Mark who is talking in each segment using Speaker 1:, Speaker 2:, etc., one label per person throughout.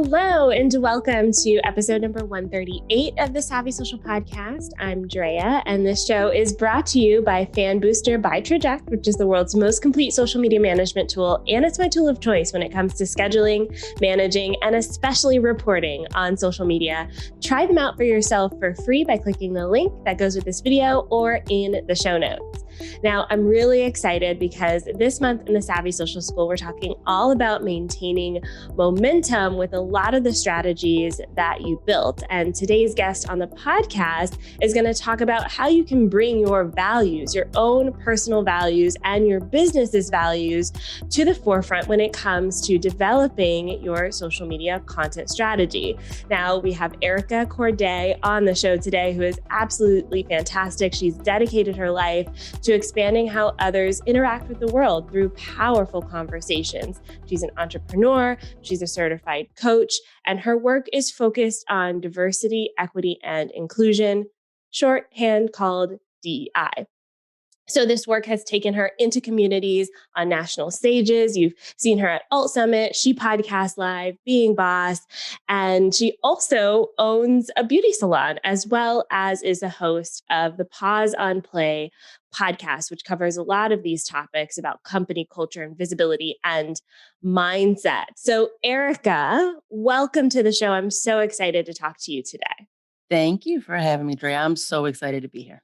Speaker 1: Hello and welcome to episode number 138 of the Savvy Social Podcast. I'm Drea, and this show is brought to you by Fan Booster by Traject, which is the world's most complete social media management tool, and it's my tool of choice when it comes to scheduling, managing, and especially reporting on social media. Try them out for yourself for free by clicking the link that goes with this video or in the show notes. Now, I'm really excited because this month in the Savvy Social School, we're talking all about maintaining momentum with a lot of the strategies that you built. And today's guest on the podcast is going to talk about how you can bring your values, your own personal values and your business's values to the forefront when it comes to developing your social media content strategy. Now, we have Erica Courdae on the show today, who is absolutely fantastic. She's dedicated her life to expanding how others interact with the world through powerful conversations. She's an entrepreneur, she's a certified coach, and her work is focused on diversity, equity, and inclusion, shorthand called DEI. So this work has taken her into communities on national stages. You've seen her at Alt Summit. She podcasts live, Being Boss, and she also owns a beauty salon, as well as is a host of the Pause on Play podcast, which covers a lot of these topics about company culture and visibility and mindset. So Erica, welcome to the show. I'm so excited to talk to you today.
Speaker 2: Thank you for having me, Drea. I'm so excited to be here.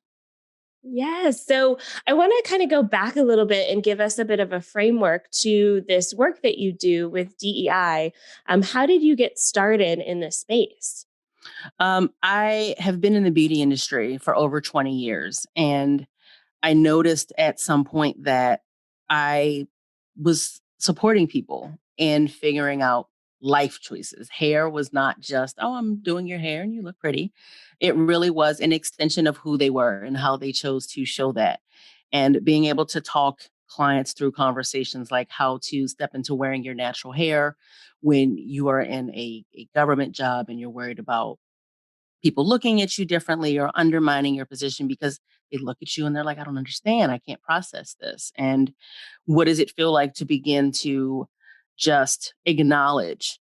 Speaker 1: Yes. So I want to kind of go back a little bit and give us a bit of a framework to this work that you do with DEI. How did you get started in this space?
Speaker 2: I have been in the beauty industry for over 20 years, and I noticed at some point that I was supporting people in figuring out life choices. Hair was not just, oh, I'm doing your hair and you look pretty. It really was an extension of who they were and how they chose to show that. And being able to talk clients through conversations like how to step into wearing your natural hair when you are in a government job and you're worried about people looking at you differently or undermining your position because they look at you and they're like, I don't understand. I can't process this. And what does it feel like to begin to just acknowledge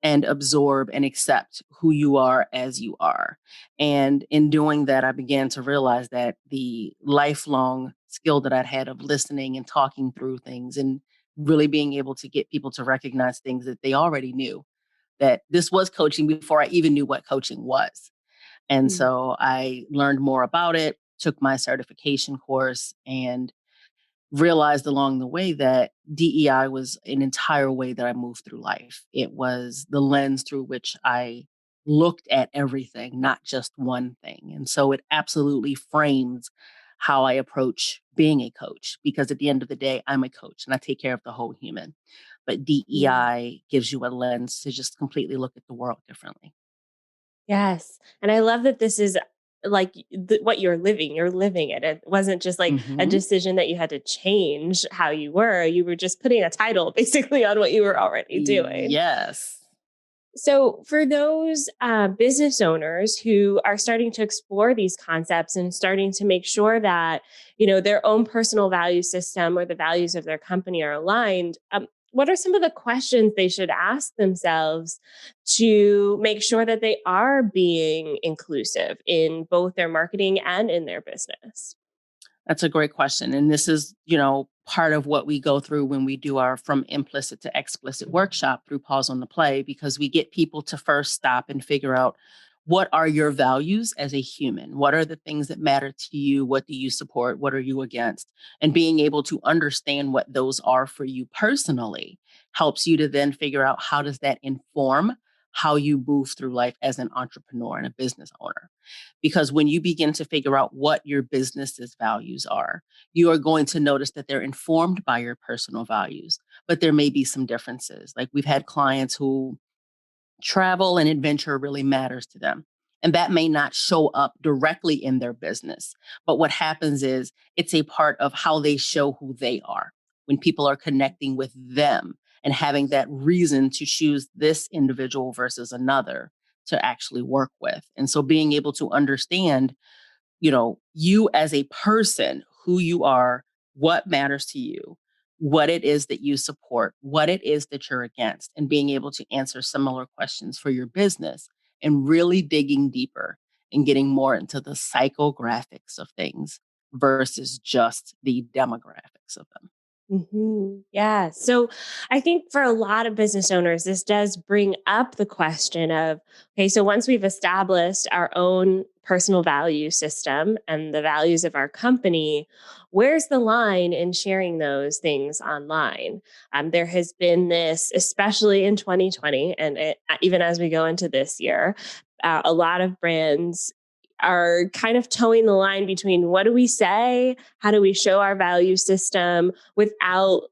Speaker 2: and absorb and accept who you are as you are? And in doing that, I began to realize that the lifelong skill that I'd had of listening and talking through things and really being able to get people to recognize things that they already knew, that this was coaching before I even knew what coaching was. And so I learned more about it, took my certification course, and realized along the way that DEI was an entire way that I moved through life. It was the lens through which I looked at everything, not just one thing. And so it absolutely frames how I approach being a coach, because at the end of the day, I'm a coach and I take care of the whole human. But DEI gives you a lens to just completely look at the world differently.
Speaker 1: Yes. And I love that this is like what you're living. You're living it. It wasn't just like a
Speaker 2: Mhm.
Speaker 1: decision that you had to change how you were. You were just putting a title basically on what you were already doing.
Speaker 2: Yes.
Speaker 1: So for those business owners who are starting to explore these concepts and starting to make sure that, their own personal value system or the values of their company are aligned, what are some of the questions they should ask themselves to make sure that they are being inclusive in both their marketing and in their business?
Speaker 2: That's a great question. And this is, part of what we go through when we do our From Implicit to Explicit workshop through Pause on the Play, because we get people to first stop and figure out, what are your values as a human? What are the things that matter to you? What do you support? What are you against? And being able to understand what those are for you personally helps you to then figure out, how does that inform how you move through life as an entrepreneur and a business owner? Because when you begin to figure out what your business's values are, you are going to notice that they're informed by your personal values, but there may be some differences. Like, we've had clients who travel and adventure really matters to them. And that may not show up directly in their business. But what happens is, it's a part of how they show who they are when people are connecting with them and having that reason to choose this individual versus another to actually work with. And so being able to understand, you as a person, who you are, what matters to you, what it is that you support, what it is that you're against, and being able to answer similar questions for your business and really digging deeper and getting more into the psychographics of things versus just the demographics of them.
Speaker 1: Yeah. So I think for a lot of business owners, this does bring up the question of, okay, so once we've established our own personal value system and the values of our company, where's the line in sharing those things online? There has been this, especially in 2020, and even as we go into this year, a lot of brands are kind of towing the line between what do we say, how do we show our value system without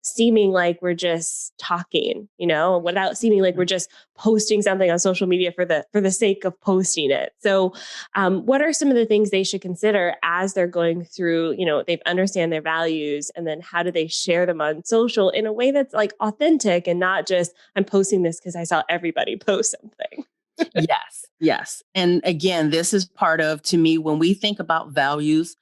Speaker 1: seeming like we're just talking, without seeming like we're just posting something on social media for the sake of posting it. So, what are some of the things they should consider as they're going through? They understand their values, and then how do they share them on social in a way that's like authentic and not just I'm posting this because I saw everybody post something.
Speaker 2: Yes, yes. And again, this is part of, to me, when we think about values,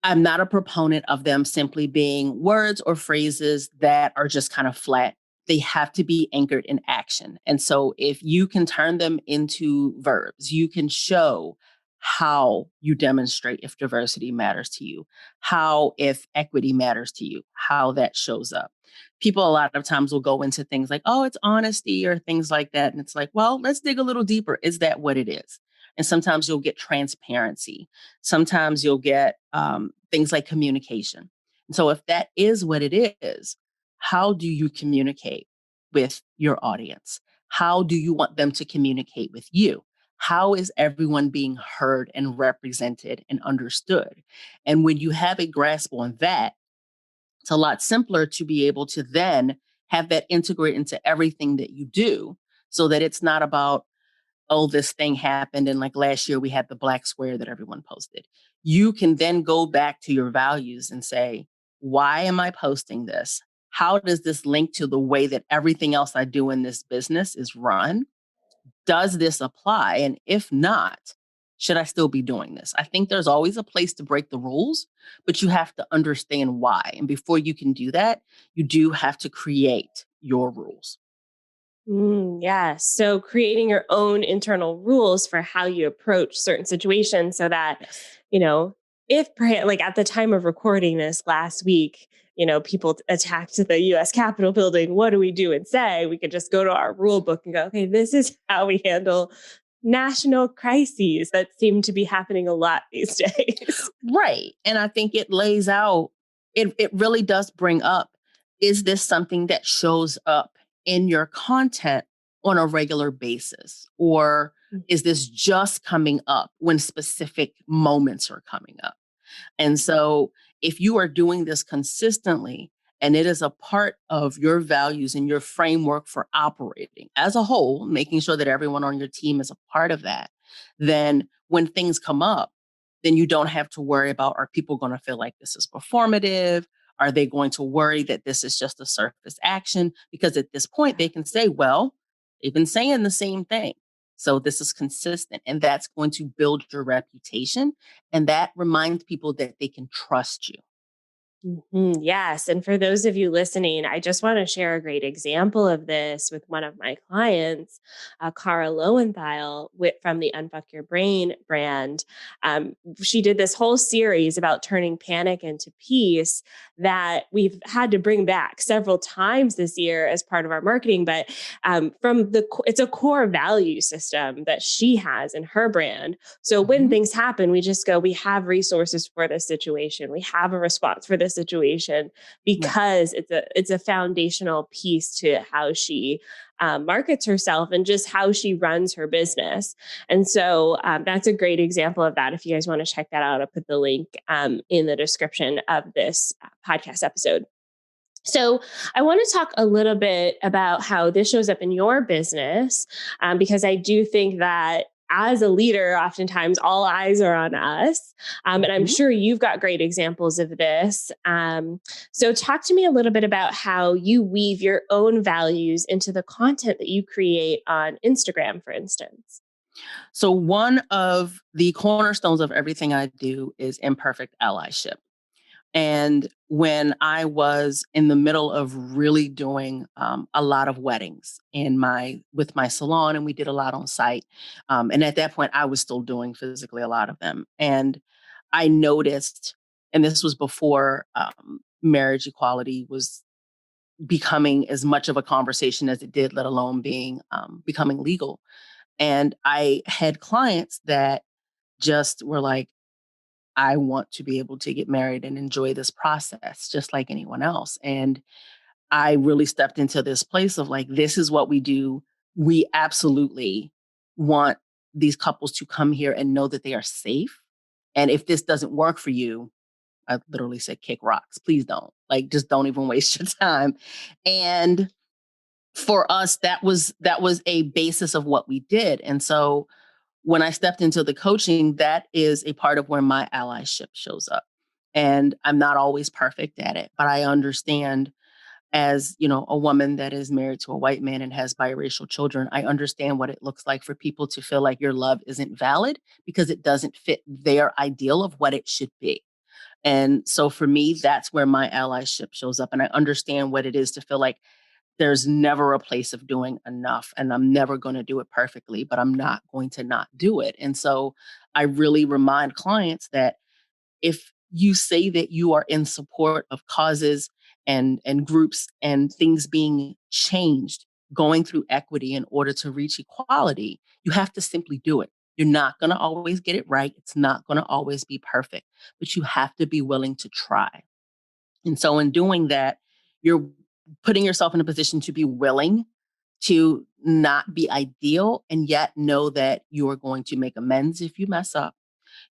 Speaker 2: I'm not a proponent of them simply being words or phrases that are just kind of flat. They have to be anchored in action. And so if you can turn them into verbs, you can show how you demonstrate if diversity matters to you, how if equity matters to you, how that shows up. People a lot of times will go into things like, oh, it's honesty or things like that. And it's like, well, let's dig a little deeper. Is that what it is? And sometimes you'll get transparency. Sometimes you'll get things like communication. And so if that is what it is, how do you communicate with your audience? How do you want them to communicate with you? How is everyone being heard and represented and understood? And when you have a grasp on that, it's a lot simpler to be able to then have that integrate into everything that you do so that it's not about, oh, this thing happened. And like last year, we had the black square that everyone posted. You can then go back to your values and say, why am I posting this? How does this link to the way that everything else I do in this business is run? Does this apply? And if not, should I still be doing this? I think there's always a place to break the rules, but you have to understand why. And before you can do that, you do have to create your rules.
Speaker 1: Yeah. So creating your own internal rules for how you approach certain situations so that,
Speaker 2: Yes.
Speaker 1: you know, if perhaps like at the time of recording this last week, people attacked the US Capitol building, what do we do and say? We could just go to our rule book and go, okay, this is how we handle national crises that seem to be happening a lot these days.
Speaker 2: Right. And I think it lays out, it really does bring up, is this something that shows up in your content on a regular basis? Or is this just coming up when specific moments are coming up? And so if you are doing this consistently and it is a part of your values and your framework for operating as a whole, making sure that everyone on your team is a part of that, then when things come up, then you don't have to worry about, are people going to feel like this is performative? Are they going to worry that this is just a surface action? Because at this point, they can say, well, they've been saying the same thing. So this is consistent, and that's going to build your reputation. And that reminds people that they can trust you.
Speaker 1: Yes. And for those of you listening, I just want to share a great example of this with one of my clients, Cara Lowenthal from the Unfuck Your Brain brand. She did this whole series about turning panic into peace that we've had to bring back several times this year as part of our marketing. But it's a core value system that she has in her brand. So when things happen, we just go, we have resources for this situation. We have a response for this situation because it's a foundational piece to how she markets herself and just how she runs her business. And so that's a great example of that. If you guys want to check that out, I'll put the link in the description of this podcast episode. So I want to talk a little bit about how this shows up in your business, because I do think that as a leader, oftentimes all eyes are on us. And I'm sure you've got great examples of this. So talk to me a little bit about how you weave your own values into the content that you create on Instagram, for instance.
Speaker 2: So one of the cornerstones of everything I do is imperfect allyship. And when I was in the middle of really doing a lot of weddings with my salon, and we did a lot on site. And at that point, I was still doing physically a lot of them. And I noticed, and this was before marriage equality was becoming as much of a conversation as it did, let alone being becoming legal. And I had clients that just were like, I want to be able to get married and enjoy this process just like anyone else. And I really stepped into this place of like, this is what we do. We absolutely want these couples to come here and know that they are safe. And if this doesn't work for you, I literally said, kick rocks. Please don't. Like, just don't even waste your time. And for us, that was a basis of what we did. And so when I stepped into the coaching, that is a part of where my allyship shows up. And I'm not always perfect at it, but I understand, as you know, a woman that is married to a white man and has biracial children, I understand what it looks like for people to feel like your love isn't valid because it doesn't fit their ideal of what it should be. And so for me, that's where my allyship shows up. And I understand what it is to feel like there's never a place of doing enough, and I'm never going to do it perfectly, but I'm not going to not do it. And so I really remind clients that if you say that you are in support of causes and groups and things being changed, going through equity in order to reach equality, you have to simply do it. You're not going to always get it right. It's not going to always be perfect, but you have to be willing to try. And so in doing that, you're putting yourself in a position to be willing to not be ideal and yet know that you are going to make amends if you mess up.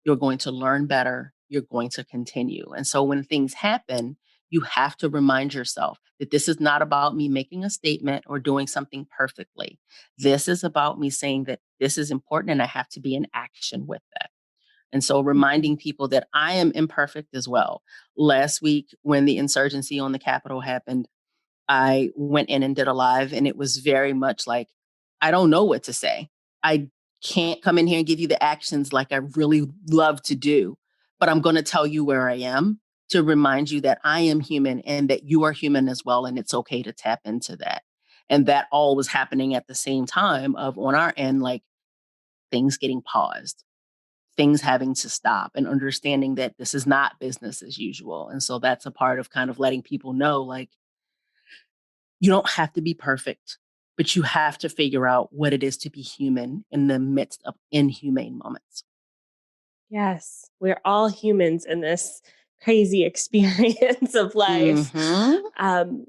Speaker 2: You're going to learn better. You're going to continue. And so when things happen, you have to remind yourself that this is not about me making a statement or doing something perfectly. This is about me saying that this is important and I have to be in action with that. And so reminding people that I am imperfect as well. Last week, when the insurgency on the Capitol happened, I went in and did a live, and it was very much like, I don't know what to say. I can't come in here and give you the actions like I really love to do, but I'm going to tell you where I am to remind you that I am human and that you are human as well. And it's okay to tap into that. And that all was happening at the same time of on our end, like things getting paused, things having to stop, and understanding that this is not business as usual. And so that's a part of kind of letting people know, like, you don't have to be perfect, but you have to figure out what it is to be human in the midst of inhumane moments.
Speaker 1: Yes, we're all humans in this crazy experience of life.
Speaker 2: Mm-hmm.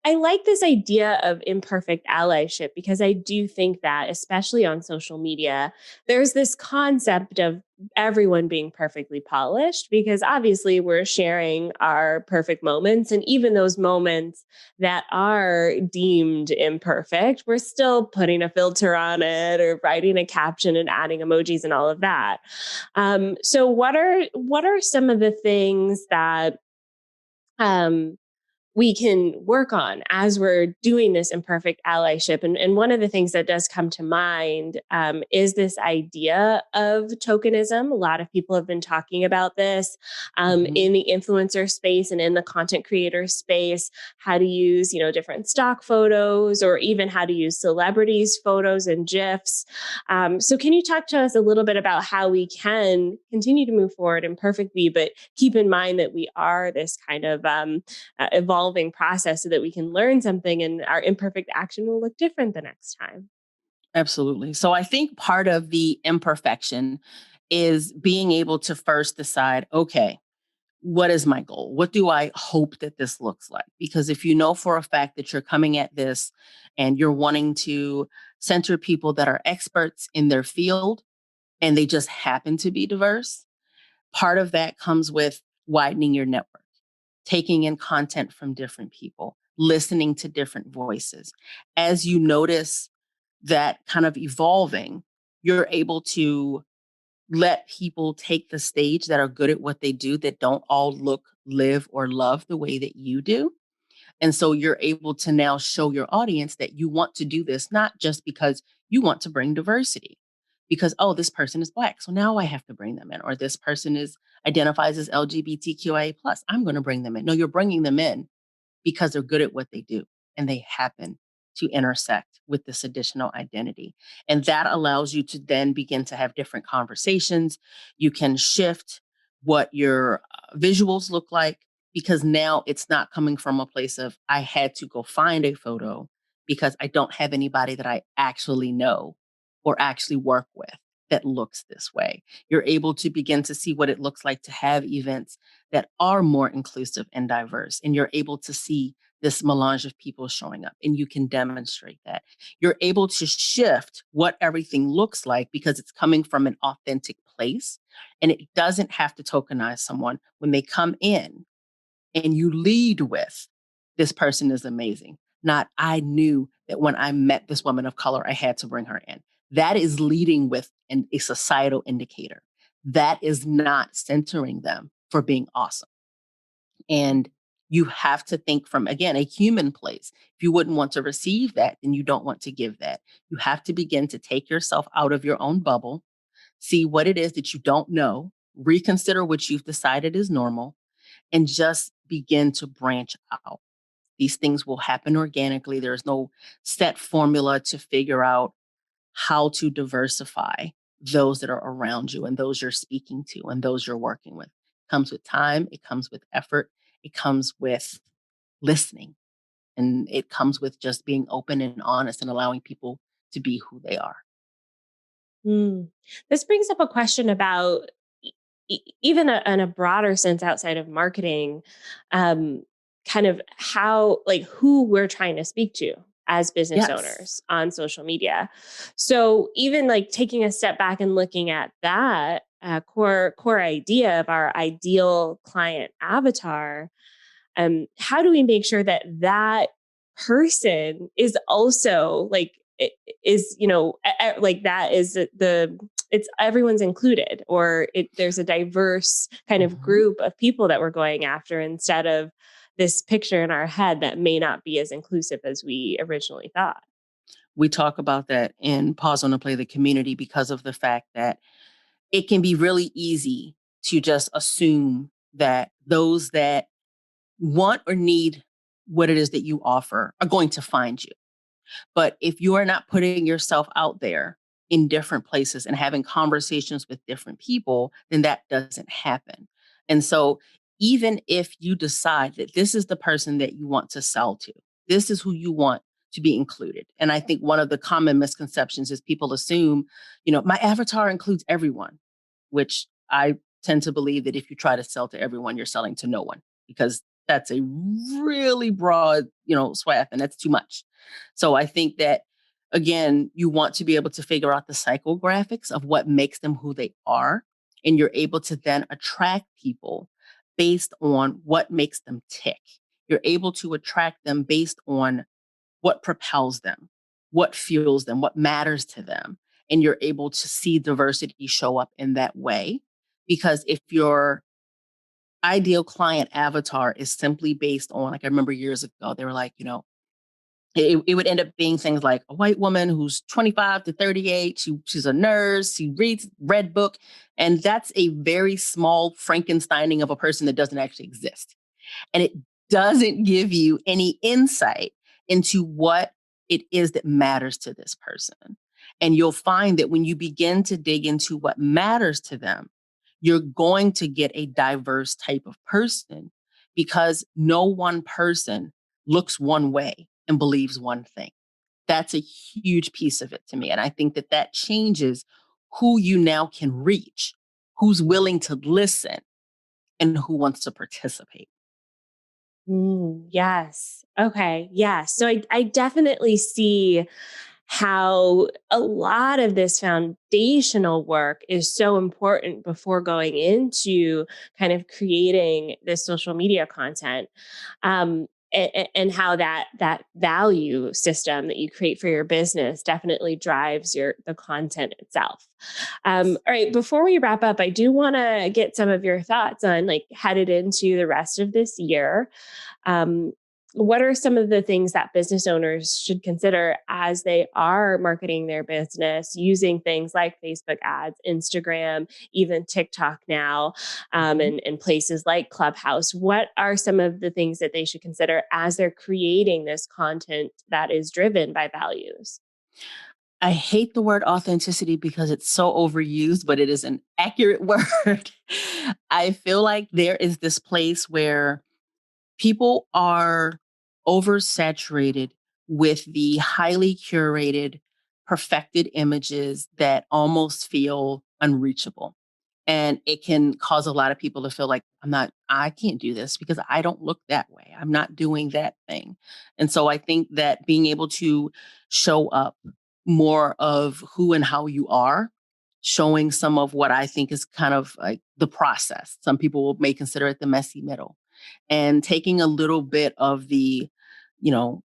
Speaker 1: I like this idea of imperfect allyship because I do think that, especially on social media, there's this concept of everyone being perfectly polished because obviously we're sharing our perfect moments. And even those moments that are deemed imperfect, we're still putting a filter on it or writing a caption and adding emojis and all of that. So what are some of the things that um, we can work on as we're doing this imperfect allyship? And one of the things that does come to mind is this idea of tokenism. A lot of people have been talking about this in the influencer space and in the content creator space, how to use, different stock photos or even how to use celebrities' photos and GIFs. So can you talk to us a little bit about how we can continue to move forward imperfectly, but keep in mind that we are this kind of evolving process so that we can learn something and our imperfect action will look different the next time?
Speaker 2: Absolutely. So I think part of the imperfection is being able to first decide, okay, what is my goal? What do I hope that this looks like? Because if you know for a fact that you're coming at this and you're wanting to center people that are experts in their field and they just happen to be diverse, part of that comes with widening your network, taking in content from different people, listening to different voices. As you notice that kind of evolving, you're able to let people take the stage that are good at what they do, that don't all look, live, or love the way that you do. And so you're able to now show your audience that you want to do this, not just because you want to bring diversity. because, oh, this person is Black, so now I have to bring them in. Or this person identifies as LGBTQIA+. I'm going to bring them in. No, you're bringing them in because they're good at what they do and they happen to intersect with this additional identity. And that allows you to then begin to have different conversations. You can shift what your visuals look like, because now it's not coming from a place of, I had to go find a photo because I don't have anybody that I actually know or actually work with that looks this way. You're able to begin to see what it looks like to have events that are more inclusive and diverse. And you're able to see this melange of people showing up, and you can demonstrate that. You're able to shift what everything looks like because it's coming from an authentic place, and it doesn't have to tokenize someone when they come in, and you lead with, this person is amazing. Not, I knew that when I met this woman of color, I had to bring her in. That is leading with a societal indicator. That is not centering them for being awesome. And you have to think from, again, a human place. If you wouldn't want to receive that, then you don't want to give that. You have to begin to take yourself out of your own bubble, see what it is that you don't know, reconsider what you've decided is normal, and just begin to branch out. These things will happen organically. There's no set formula to figure out how to diversify those that are around you and those you're speaking to and those you're working with. It comes with time, it comes with effort, it comes with listening, and it comes with just being open and honest and allowing people to be who they are.
Speaker 1: Mm. This brings up a question about even in a broader sense outside of marketing, kind of how, like, who we're trying to speak to as business
Speaker 2: Yes.
Speaker 1: owners on social media. So even like taking a step back and looking at that core idea of our ideal client avatar, how do we make sure that that person is also like is like that is the it's everyone's included, or there's a diverse kind of group of people that we're going after, instead of this picture in our head that may not be as inclusive as we originally thought.
Speaker 2: We talk about that in Pause on the Play the Community because of the fact that it can be really easy to just assume that those that want or need what it is that you offer are going to find you. But if you are not putting yourself out there in different places and having conversations with different people, then that doesn't happen. And so even if you decide that this is the person that you want to sell to, this is who you want to be included. And I think one of the common misconceptions is people assume, my avatar includes everyone, which I tend to believe that if you try to sell to everyone, you're selling to no one, because that's a really broad, swath, and that's too much. So I think that, again, you want to be able to figure out the psychographics of what makes them who they are. And you're able to then attract people based on what makes them tick. You're able to attract them based on what propels them, what fuels them, what matters to them. And you're able to see diversity show up in that way. Because if your ideal client avatar is simply based on, like, I remember years ago, they were like, it would end up being things like a white woman who's 25 to 38. She's a nurse. She reads Red Book. And that's a very small Frankensteining of a person that doesn't actually exist. And it doesn't give you any insight into what it is that matters to this person. And you'll find that when you begin to dig into what matters to them, you're going to get a diverse type of person, because no one person looks one way and believes one thing. That's a huge piece of it to me. And I think that that changes who you now can reach, who's willing to listen, and who wants to participate.
Speaker 1: Yes. Okay. Yeah. So I definitely see how a lot of this foundational work is so important before going into kind of creating this social media content. And how that value system that you create for your business definitely drives the content itself. All right, before we wrap up, I do want to get some of your thoughts on, like, headed into the rest of this year. Um, what are some of the things that business owners should consider as they are marketing their business using things like Facebook ads, Instagram, even TikTok now, and places like Clubhouse? What are some of the things that they should consider as they're creating this content that is driven by values?
Speaker 2: I hate the word authenticity because it's so overused, but it is an accurate word. I feel like there is this place where people are oversaturated with the highly curated, perfected images that almost feel unreachable. And it can cause a lot of people to feel like, I can't do this because I don't look that way. I'm not doing that thing. And so I think that being able to show up more of who and how you are, showing some of what I think is kind of like the process. Some people may consider it the messy middle, and taking a little bit of the, you know,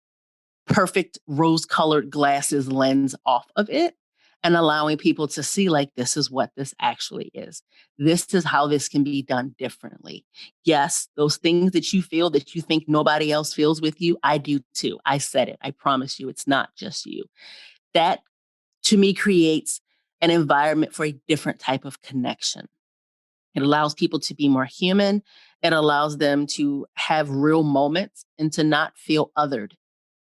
Speaker 2: perfect rose-colored glasses lens off of it and allowing people to see like, this is what this actually is. This is how this can be done differently. Yes, those things that you feel that you think nobody else feels with you, I do too. I said it. I promise you, it's not just you. That to me creates an environment for a different type of connection. It allows people to be more human. It allows them to have real moments and to not feel othered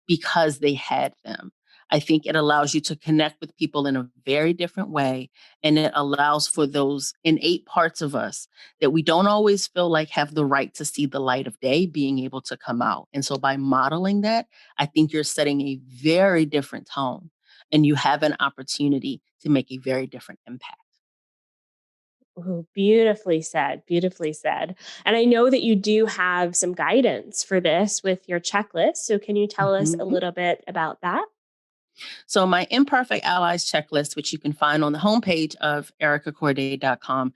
Speaker 2: because they had them. I think it allows you to connect with people in a very different way. And it allows for those innate parts of us that we don't always feel like have the right to see the light of day being able to come out. And so by modeling that, I think you're setting a very different tone and you have an opportunity to make a very different impact.
Speaker 1: Ooh, beautifully said. Beautifully said. And I know that you do have some guidance for this with your checklist. So can you tell us a
Speaker 2: Mhm.
Speaker 1: little bit about that?
Speaker 2: So my Imperfect Allies checklist, which you can find on the homepage of ericacourdae.com,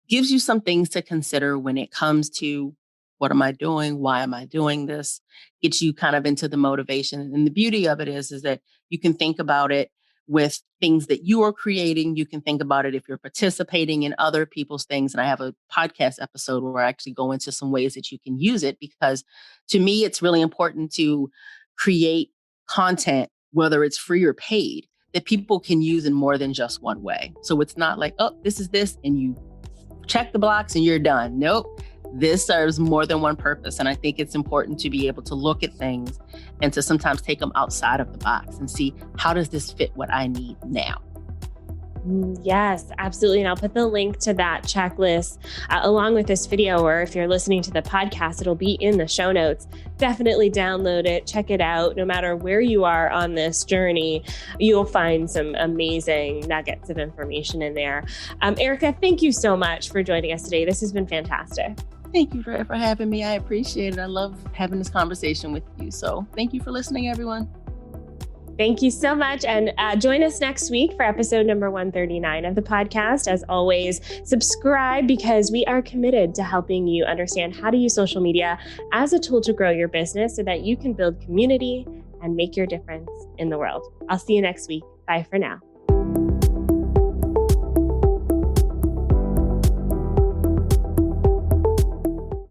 Speaker 2: gives you some things to consider when it comes to what am I doing? Why am I doing this? Gets you kind of into the motivation. And the beauty of it is that you can think about it with things that you are creating. You can think about it if you're participating in other people's things. And I have a podcast episode where I actually go into some ways that you can use it, because to me, it's really important to create content, whether it's free or paid, that people can use in more than just one way. So it's not like, oh, this is this, and you check the blocks and you're done. Nope. This serves more than one purpose. And I think it's important to be able to look at things and to sometimes take them outside of the box and see, how does this fit what I need now?
Speaker 1: Yes, absolutely. And I'll put the link to that checklist along with this video, or if you're listening to the podcast, it'll be in the show notes. Definitely download it, check it out. No matter where you are on this journey, you'll find some amazing nuggets of information in there. Erica, thank you so much for joining us today. This has been fantastic.
Speaker 2: Thank you for having me. I appreciate it. I love having this conversation with you. So thank you for listening, everyone.
Speaker 1: Thank you so much. And join us next week for episode number 139 of the podcast. As always, subscribe, because we are committed to helping you understand how to use social media as a tool to grow your business so that you can build community and make your difference in the world. I'll see you next week. Bye for now.